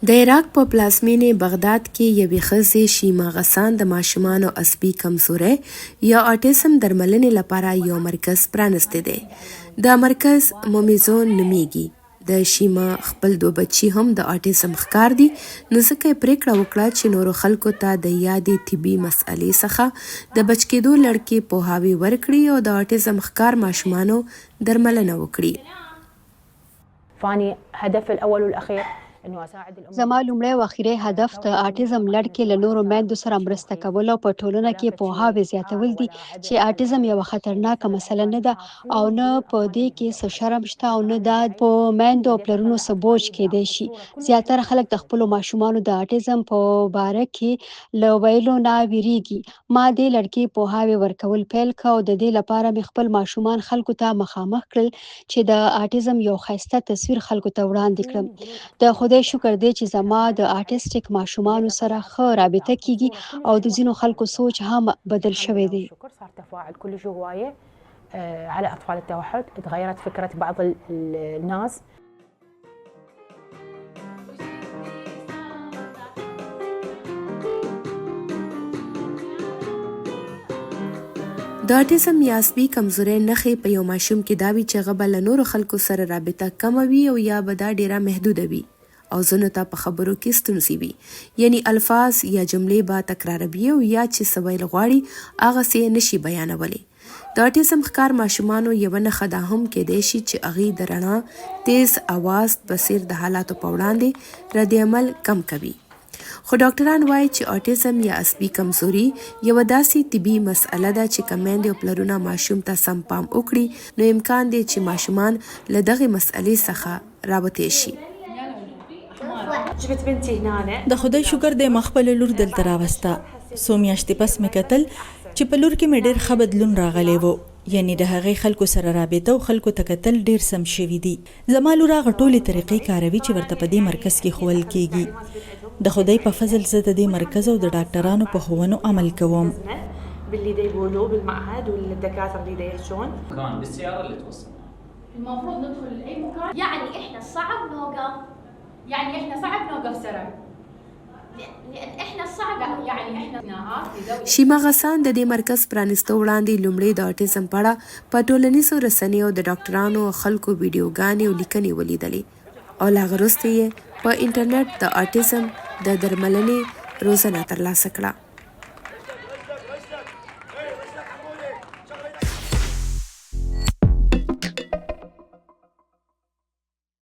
د عراق په پلازمینې بغداد کې یوې ښځې شیما غسان د ماشومانو عصبي کمزورۍ یا اټیزم درملنې لپاره یو مرکز پرانستی دی. دا مرکز مومیزون نومیږي. د شیما خپل 2 بچي هم د اټیزم ښکار دي، نو ځکه یې پریکړه وکړه چې نورو خلکو ته د یادې طبي مسئلې څخه د بچ کېدو لړکې پوهاوی ورکړي او د اټیزم ښکار ماشومانو درملنه وکړي. فاني هدف الاول والاخير زما لومړی او اخیری هدف د اټیزم لړکې له نورو میندو سره مرسته کول او په ټولنه کې پوهاوی زیاتول دي چې اټیزم یوه خطرناکه مسله نه ده او نه په دې کې څه شرم شته او نه دا په میندو او پلرونو څه بوج کیدی شي. زیاتره خلک د خپلو ماشومانو د اټیزم په باره کې له ویلو نه ویریږي. ما دې لړکې پوهاوی ورکول پیل کړ او د دې لپاره مې خپل ماشومان خلکو ته مخامخ کړل چې د اټیزم یو ښایسته تصویر خلکو ته وړاندې کړم. د خدای شکر دی چې زما د آټیسټیک ماشومانو سره ښه رابطه کیږي او د ځینو خلکو سوچ هم بدل شوی دی. صار تفاعل كلش هوايه على اطفال التوحد، تغيرت فكره بعض الناس. د اټیزم یا عصبي کمزورۍ نښې په یو ماشوم کې دا وي چې هغه به له نورو خلکو سره رابطه کمه وي او یا به دا ډیره محدوده وي او ځینو ته په خبرو کې ستونزې وي، یعنی الفاظ یا جملې به تکراروي او یا چې څه ویل غواړي هغسې یې نشي بیانولی. د اټیزم ښکار ماشومانو یوه نښه دا هم کیدی شي چې هغې د رڼا، تیز اواز، بصیر د حالاتو په وړاندې رد عمل کم کوي. خو ډاکټران وایي چې اټیزم یا عصبي کمزوري یوه داسې طبي مسئله ده چې که میندې او پلرونه ماشوم ته سم پام وکړي نو امکان دی چې ماشومان له دغې مسئلې څخه راوتی شي. د خدای شکر دی ما خپله لور دلته راوسته. څو میاشتې پس مې کتل چې په لور کې مې ډېر ښه بدلون راغلی و، یعنی د هغې خلکو سره رابطه او خلکو ته کتل ډېر سم شوي دي. زما لور هغه ټولې طریقې کاروي چې ورته په دې مرکز کې ښوول کیږي. د خدای په فضل زه د دې مرکز او د ډاکټرانو په ښوونو عمل کوم. باللي دا يقولوه بالمعهد والدكاتره اللي دا يحجون كان بالسياره اللي توصلنا المفروض ندخل لاي مكان، يعني احنا صعب نوقف، يعني احنا صعب نوقف سرع لان احنا صعب، يعني احنا شیما غسان د دې مرکز پرانستو وړاندې لومړی د اټیزم په اړه په ټولنیزو رسنیو د ډاکټرانو او خلکو ویډیوګانې او لیکنې ولیدلې او له هغه وروسته یې په انټرنیټ د اټیزم د درملنې روزنه ترلاسه کړه.